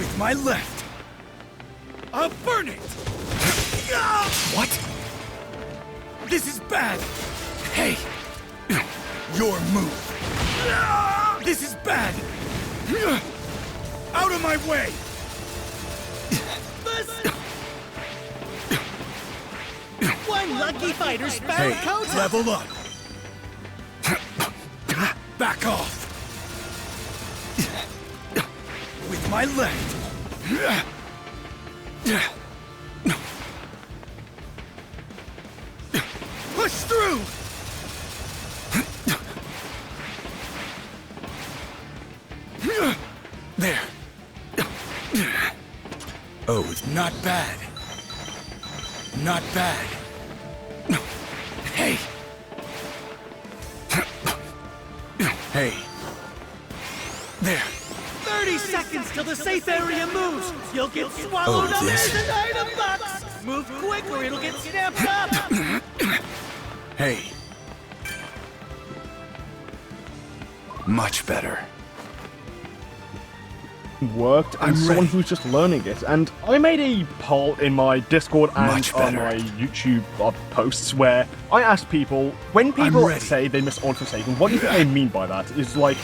With my left. I'll burn it! What? This is bad! Hey! Your move! This is bad! Out of my way! One lucky fighter's found Kota! Level up! Back off! With my left! Push through! There. Oh, it's not bad. Not bad. Hey. Hey. There. 30 seconds till the safe area moves! You'll get swallowed up as an item box! Move quick or it'll get snapped up! Hey. Much better. Worked, and someone who's just learning it. And I made a poll in my Discord and on my YouTube posts where I asked people, when people say they miss Old Forsaken, what do you think they mean by that? Is like,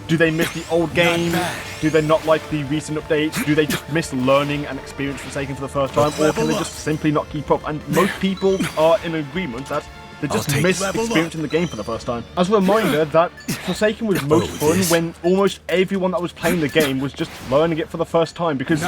do they miss the old game? Do they not like the recent updates? Do they just miss learning and experience Forsaken for the first time? Or can they just simply not keep up? And most people are in agreement that they just miss experiencing the game for the first time. As a reminder, that Forsaken was most fun when almost everyone that was playing the game was just learning it for the first time because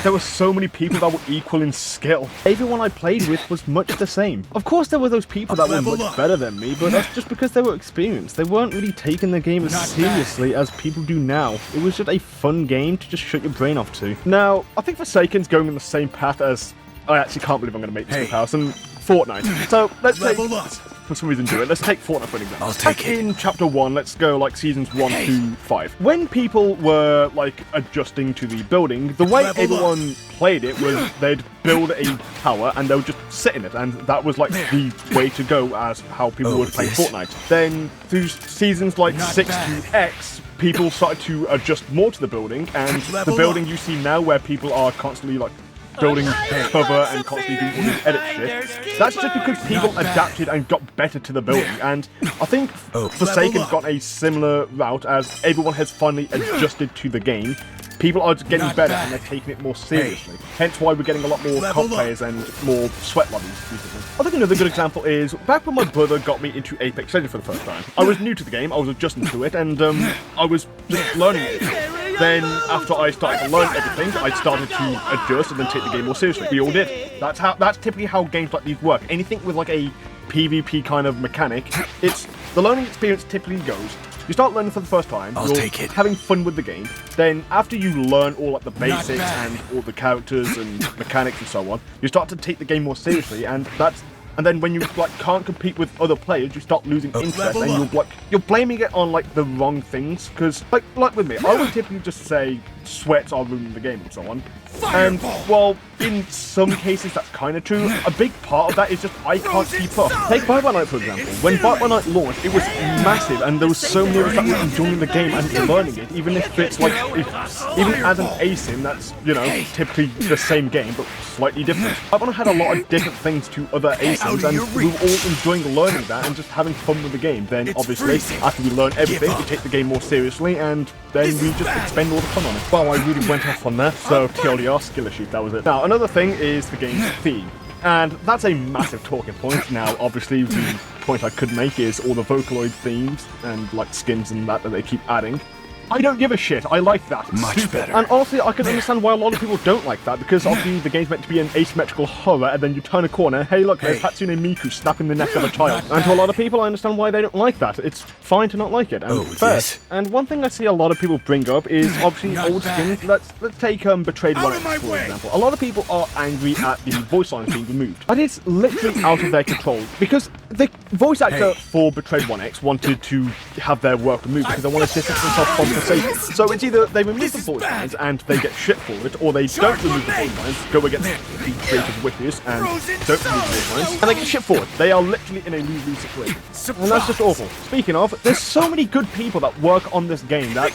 there were so many people that were equal in skill. Everyone I played with was much the same. Of course there were those people that were much better than me, but that's just because they were experienced. They weren't really taking the game as seriously as people do now. It was just a fun game to just shut your brain off to. Now, I think Forsaken's going in the same path as... I actually can't believe I'm going to make this comparison. Fortnite. So let's take, for some reason do it, let's take Fortnite for an example. Back in chapter 1, let's go like seasons 1 to 5. When people were like adjusting to the building, the way everyone played it was they'd build a tower and they would just sit in it, and that was like the way to go as how people would play Fortnite. Then through seasons like 6 to X, people started to adjust more to the building, and the building you see now where people are constantly like building cover and constantly doing all these edit shit. That's just because people adapted and got better to the building, and I think Forsaken's got a similar route as everyone has finally adjusted to the game. People are getting better and they're taking it more seriously. Hence why we're getting a lot more COD players and more sweat lobbies recently. I think another good example is back when my brother got me into Apex Legends for the first time. I was new to the game, I was adjusting to it, and I was just learning it. Then, after I started to learn everything, I started to adjust and then take the game more seriously. We all did. That's typically how games like these work. Anything with like a PvP kind of mechanic, it's the learning experience typically goes. You start learning for the first time, you're having fun with the game, then after you learn all like the basics and all the characters and mechanics and so on, you start to take the game more seriously, and then when you like can't compete with other players, you start losing interest, and you're blaming it on like the wrong things. Because like with me, I would typically just say sweats are ruining the game and so on. And well, in some cases that's kind of true. A big part of that is just I can't keep up. Take Bite by Night for example. When Bite by Night launched, it was massive, and there was so many of us that were enjoying the game and learning it, even if it's like even as an ASIM, that's typically the same game but slightly different. Bite by Night had a lot of different things to other ASIMs, and we were all enjoying learning that and just having fun with the game. Then obviously after we learn everything, we take the game more seriously, and then we just expend all the fun on it. Wow, I really went off on that. So TLDR, skill issue, that was it. Now another thing is the game's theme, and that's a massive talking point. Now obviously the point I could make is all the Vocaloid themes and like skins and that they keep adding. I don't give a shit. I like that. Much better. And honestly, I can understand why a lot of people don't like that, because obviously the game's meant to be an asymmetrical horror, and then you turn a corner, hey look, there's Hatsune Miku snapping the neck of a child. And to a lot of people, I understand why they don't like that. It's fine to not like it, and fair. And one thing I see a lot of people bring up is obviously old skins. Let's take Betrayed 1X for example. A lot of people are angry at the voice lines being removed. That is literally out of their control, because the voice actor for Betrayed 1X wanted to have their work removed because they want to distance themselves from Forsaken. So it's either they remove the voice lines and they get shit for it, or they don't remove the voice lines, go against the creative wishes and don't remove the voice lines, and they get shit for it. They are literally in a lose-lose situation. And that's just awful. Speaking of, there's so many good people that work on this game that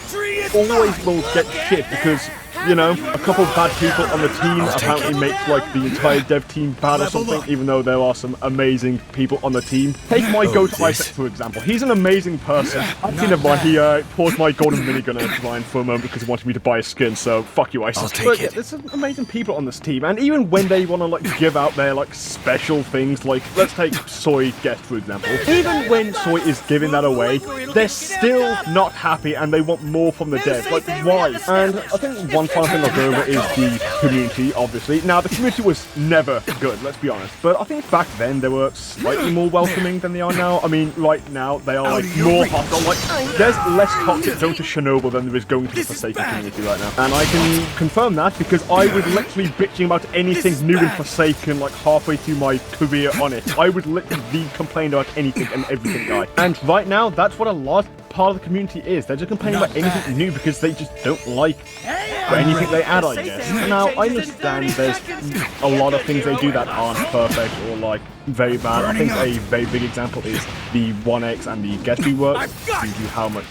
always will get shit because you know, a couple bad people on the team apparently makes like the entire dev team bad or something, even though there are some amazing people on the team. Take my goat Isaac, for example. He's an amazing person. Actually, never mind, he paused my golden minigun at Ryan for a moment because he wanted me to buy a skin, so fuck you, Isaac. But yeah, there's some amazing people on this team, and even when they want to like give out their like special things, like let's take Soy Guest for example. Even when Soy is giving that away, they're still not happy and they want more from the devs. Like, why? And I think one final thing I'll go over is the community, obviously. Now, the community was never good, let's be honest. But I think back then they were slightly more welcoming than they are now. I mean, right now they are like more hostile. Like, there's less toxic going to Chernobyl than there is going to the Forsaken community right now. And I can confirm that because I was literally bitching about anything new in Forsaken like halfway through my career on it. I would literally complain about anything and everything, guy. And right now, that's what a large part of the community is. They're just complaining about anything new because they just don't like anything they add, I guess. Now, I understand there's a lot of things they do that aren't perfect or like very bad. I think a very big example is the 1x and the guest reworks due to how much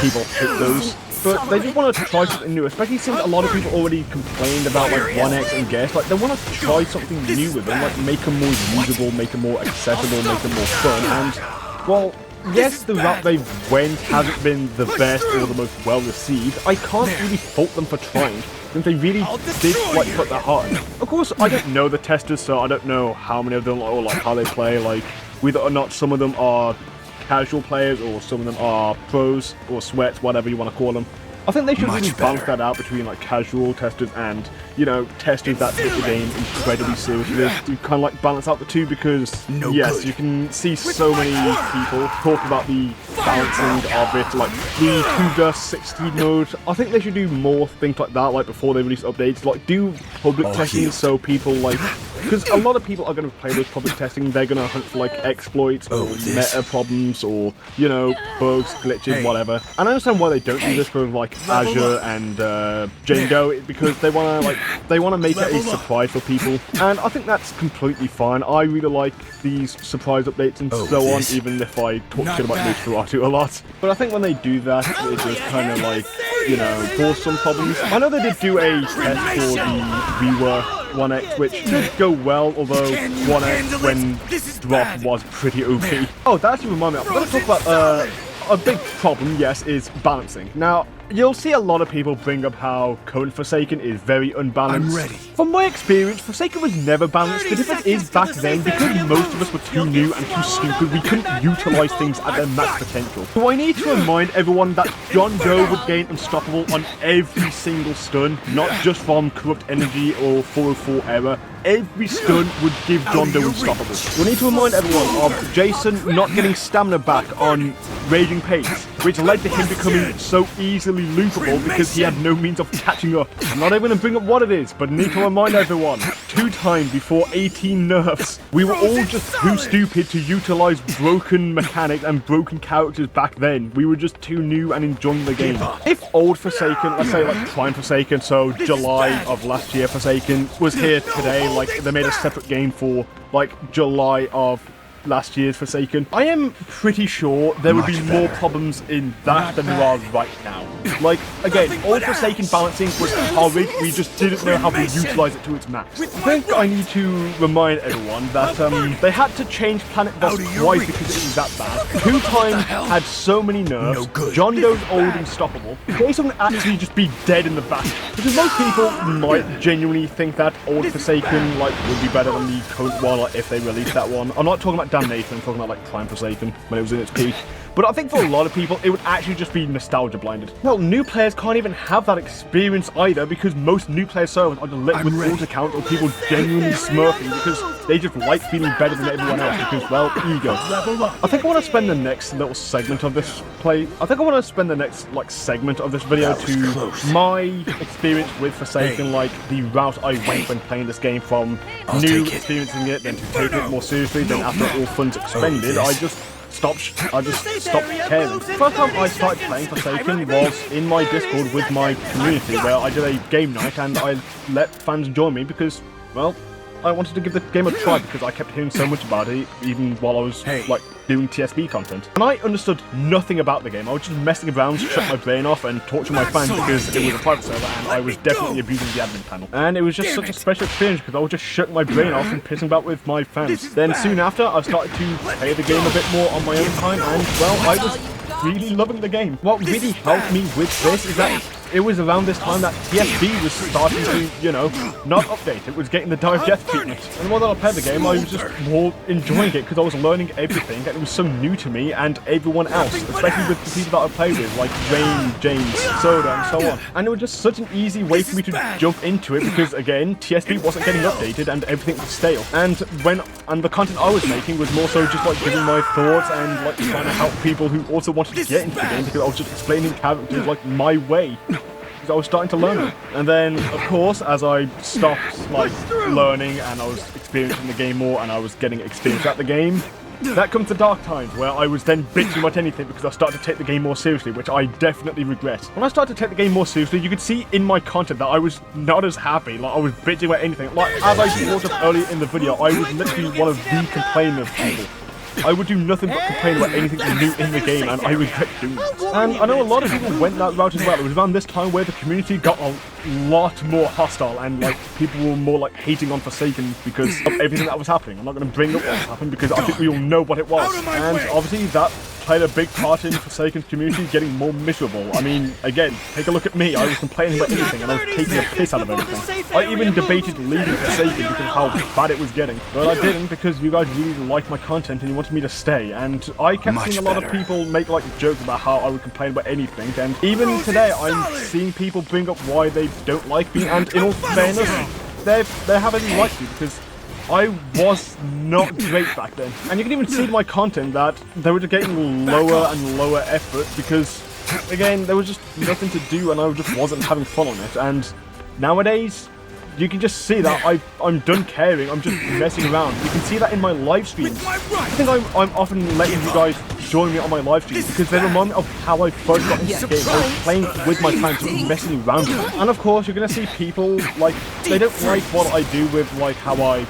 people hate those. But they just want to try something new, especially since a lot of people already complained about like 1x and guest. Like, they want to try something new with them, like make them more usable, make them more accessible, make them more fun. And, well, yes, the route they went hasn't been the best or the most well received. I can't really fault them for trying, since they really did like put their heart in. Of course, I don't know the testers, so I don't know how many of them or like how they play, like whether or not some of them are casual players or some of them are pros or sweats, whatever you want to call them. I think they should really balance that out between like casual testers and, you know, testers that take the game incredibly seriously to kind of like balance out the two, because yes, you can see so many people talk about the balancing of it, like the 2-16 mode. I think they should do more things like that, like before they release updates, like do public testing so people like, because a lot of people are going to play those public testing, they're going to hunt for like exploits or meta problems or, you know, bugs, glitches, whatever. And I understand why they don't do this for like Azure and Django, because they want to make it a surprise for people, and I think that's completely fine. I really like these surprise updates and so on, even if I talk shit about Nosferatu a lot. But I think when they do that, it just kind of like, you know, cause some problems. I know they did do a test for the rework 1x, which did go well, although 1x when drop was pretty OP. Oh, that actually reminded me, I'm going to talk about a big problem, yes, is balancing. Now, you'll see a lot of people bring up how current Forsaken is very unbalanced. I'm ready. From my experience, Forsaken was never balanced. The difference is back then, because most of us were too new and too stupid, we couldn't utilize things at their max potential. So I need to remind everyone that John Doe would gain Unstoppable on every single stun, not just from Corrupt Energy or 404 Error. Every stun would give John Doe Unstoppable. We need to remind everyone of Jason not getting stamina back on Raging Pace, which led to him becoming so easily loopable because he had no means of catching up. I'm not even going to bring up what it is, but need to remind everyone, 2 times before 18 nerfs, we were all just too stupid to utilize broken mechanics and broken characters back then. We were just too new and enjoying the game. If old Forsaken, let's say like Prime Forsaken, so July of last year Forsaken, was here today, like they made a separate game for like July of last year's Forsaken, I am pretty sure there would be more problems in that than there are right now. Like, again, all Forsaken balancing was horrid, we just didn't know how to utilize it to its max. I think I need to remind everyone that they had to change Planet Boss twice because it was that bad. 2 times had so many nerfs, John Doe's old Unstoppable, Jason would actually just be dead in the back. Because most people might genuinely think that old Forsaken like would be better than the current one, like, if they released that one. I'm not talking about Damnation, I'm talking about like Prime Forsaken when it was in its peak. But I think for a lot of people, it would actually just be nostalgia blinded. Well, new players can't even have that experience either, because most new player servers are lit with alt accounts or people genuinely smurfing because they just like feeling better than everyone else because, well, ego. I think I want to spend the next little segment of this segment of this video to my experience with Forsaken, like the route I went when playing this game, from new experiencing it, then to take it more seriously, then after all funds expended, I just stopped caring. The first time I started playing Forsaken was in my Discord with my community, where I did a game night and I let fans join me because, well, I wanted to give the game a try because I kept hearing so much about it, even while I was like doing TSB content. And I understood nothing about the game. I was just messing around, shut my brain off, and torturing my fans because it was a private server, and I was definitely abusing the admin panel. And it was just such a special experience because I was just shutting my brain off and pissing about with my fans. Then soon after, I started to play the game a bit more on my own time, and well, I was really loving the game. What really helped me with this is that it was around this time that TSB was starting to, you know, not update. It was getting the dive death treatment. And while I played the game, I was just more enjoying it because I was learning everything and it was so new to me and everyone else, especially with the people that I played with, like Rain, James, Soda, and so on. And it was just such an easy way for me to jump into it because, again, TSB wasn't getting updated and everything was stale. And the content I was making was more so just like giving my thoughts and like trying to help people who also wanted to get into the game because I was just explaining characters like my way. I was starting to learn it. And then, of course, as I stopped like learning and I was experiencing the game more and I was getting experience at the game, that comes to dark times where I was then bitching about anything because I started to take the game more seriously, which I definitely regret. When I started to take the game more seriously, you could see in my content that I was not as happy, like I was bitching about anything. Like, as I brought up earlier in the video, I was literally one of the complainers people. I would do nothing but complain about anything new in the game, and I regret doing it. And I know a lot of people went that route as well. It was around this time where the community got a lot more hostile, and like people were more like hating on Forsaken because of everything that was happening. I'm not going to bring up what happened because I think we all know what it was. And obviously that played a big part in Forsaken's community getting more miserable. I mean, again, take a look at me. I was complaining about anything and I was taking a piss out of everything. I even debated leaving Forsaken because of how bad it was getting. But I didn't because you guys really liked my content and you wanted me to stay. And I kept seeing a lot of people make like jokes about how I would complain about anything. And even today, I'm seeing people bring up why they don't like me. And in all fairness, they haven't liked me because I was not great back then. And you can even see in my content that they were just getting lower and lower effort because, again, there was just nothing to do and I just wasn't having fun on it. And nowadays, you can just see that I'm done caring, I'm just messing around. You can see that in my live streams. I think I'm often letting you guys join me on my live streams because they remind me of how I first got into the game. I was playing with my friends and messing around with it. And of course, you're going to see people, like, they don't like what I do with, like, how my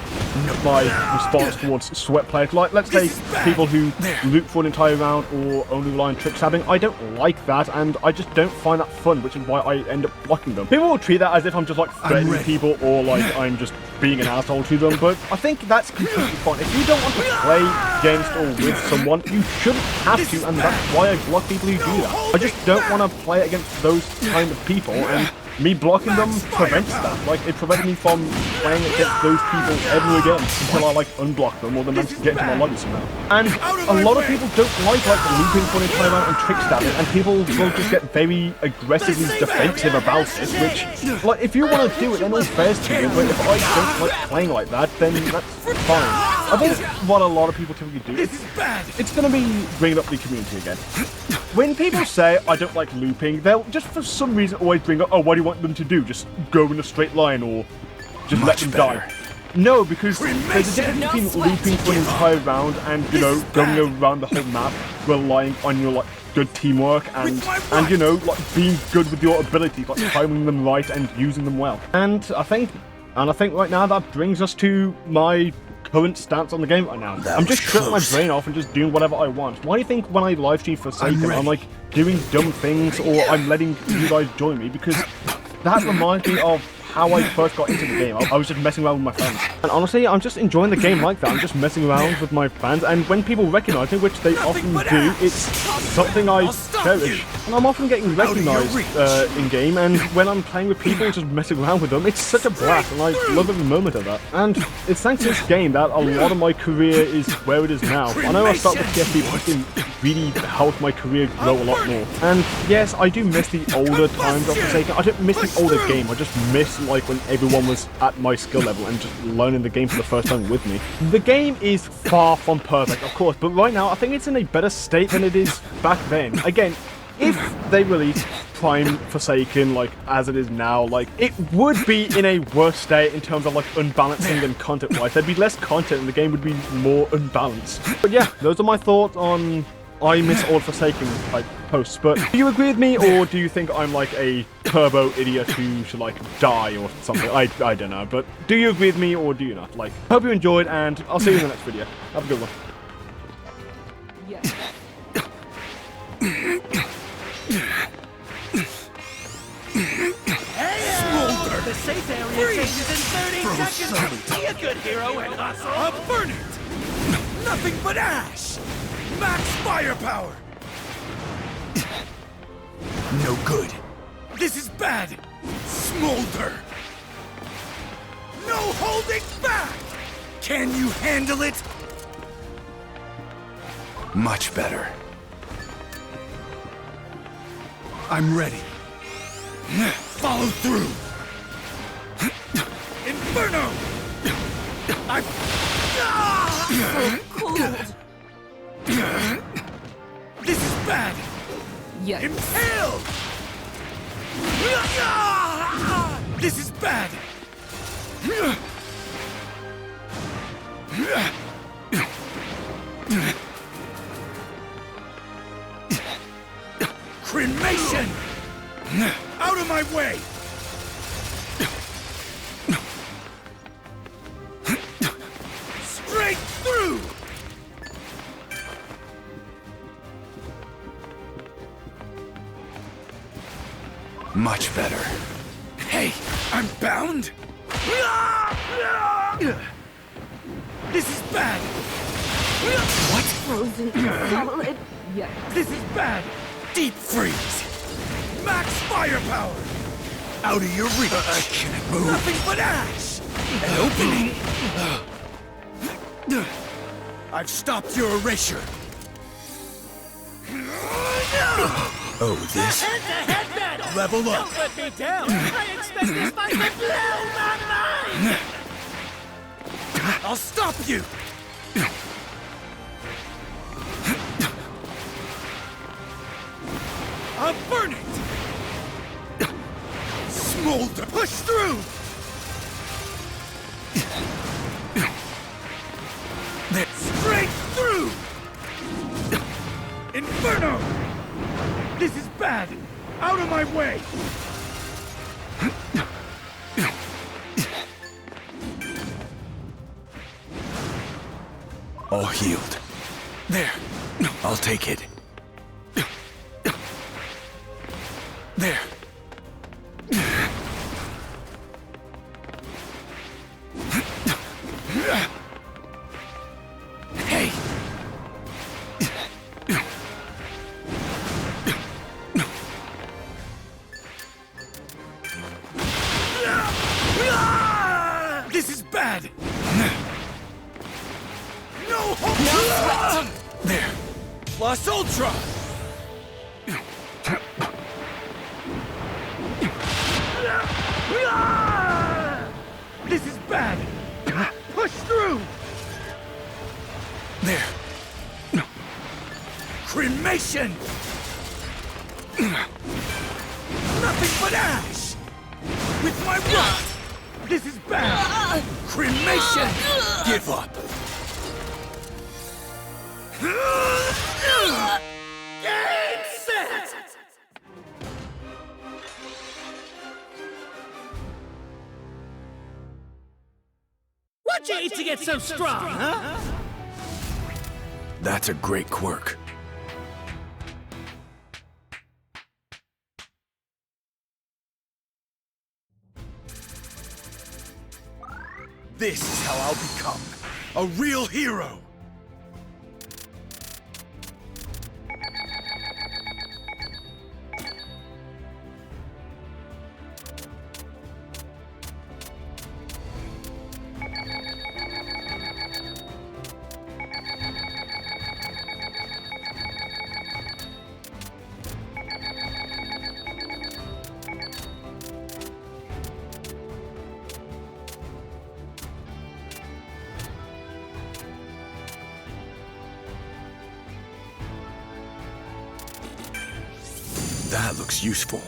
response towards sweat players. Like, let's say people who loop for an entire round or only rely on trick stabbing. I don't like that, and I just don't find that fun, which is why I end up blocking them. People will treat that as if I'm just, like, threatening people or, like, I'm just being an asshole to them, but I think that's completely fine. If you don't want to play against or with someone, you shouldn't have to, and that's why I block people who do that. I just don't want to play against those kind of people, and me blocking them prevents that. Like, it prevented me from playing against those people ever again until I, like, unblock them or they manage to get into my lobby somehow. And a lot of people don't like looping for an entire round and trick stabbing, and people will just get very aggressively defensive about it, which, like, if you want to do it, then all fair to you, but if I don't like playing like that, then that's fine. I think what a lot of people typically do, it's going to be bringing up the community again. When people say, I don't like looping, they'll just for some reason always bring up, oh, what do you want them to do? Just go in a straight line or just let them die. No, because there's a difference between looping for an entire round and, you know, going around the whole map, relying on your, like, good teamwork and you know, like, being good with your abilities, like timing them right and using them well. And I think right now that brings us to my current stance on the game right now. I'm just shutting my brain off and just doing whatever I want. Why do you think when I live stream Forsaken, I'm like doing dumb things or I'm letting you guys join me? Because that reminds me of how I first got into the game. I was just messing around with my friends. And honestly, I'm just enjoying the game like that. I'm just messing around with my fans, and when people recognize me, which they often do, it's something I cherish. And I'm often getting recognized in-game, and when I'm playing with people, just messing around with them, it's such a blast, and I love every moment of that. And it's thanks to this game that a lot of my career is where it is now. I know I started with TSB, but it's been really helped my career grow a lot more. And yes, I do miss the older times of Forsaken. I don't miss the older game, I just miss like when everyone was at my skill level and just learning the game for the first time with me. The game is far from perfect, of course, but right now I think it's in a better state than it is back then. Again, if they release Prime Forsaken like as it is now, like it would be in a worse state in terms of like unbalancing and content wise. There'd be less content and the game would be more unbalanced. But yeah, those are my thoughts on I miss old Forsaken. Like, posts. But do you agree with me, or do you think I'm like a turbo idiot who should like die or something? I don't know. But do you agree with me, or do you not? Like, hope you enjoyed, and I'll see you in the next video. Have a good one. Yes. Smolder! The safe area changes in 30 seconds! Be a good hero and hustle! I'll burn it! Nothing but ash! Max firepower! No good. This is bad! Smolder! No holding back! Can you handle it? Much better. I'm ready. Follow through! Inferno! Cold. This is bad! Yes. Impale! This is bad! Cremation! Out of my way! Straight through! Much better. Hey, I'm bound? This is bad! What? Frozen solid. Yes. This is bad! Deep freeze! Max firepower! Out of your reach! I can't move! Nothing but ash! An opening! I've stopped your erasure! Oh, this? Head-to-head battle! Level up! Don't let me down! I expect this fight to blow my mind! I'll stop you! I'll burn it! Smolder! Push through! Then straight through! Inferno! This is bad! Out of my way! All healed. There. I'll take it. There. Hey! This is bad! No hope! There! Plus Ultra! This is bad! Push through! There! Cremation! Nothing but ash! With my rod! This is bad! Cremation! Give up! Game set! What'd you eat to get so strong, huh? That's a great quirk. This is how I'll become a real hero! That looks useful.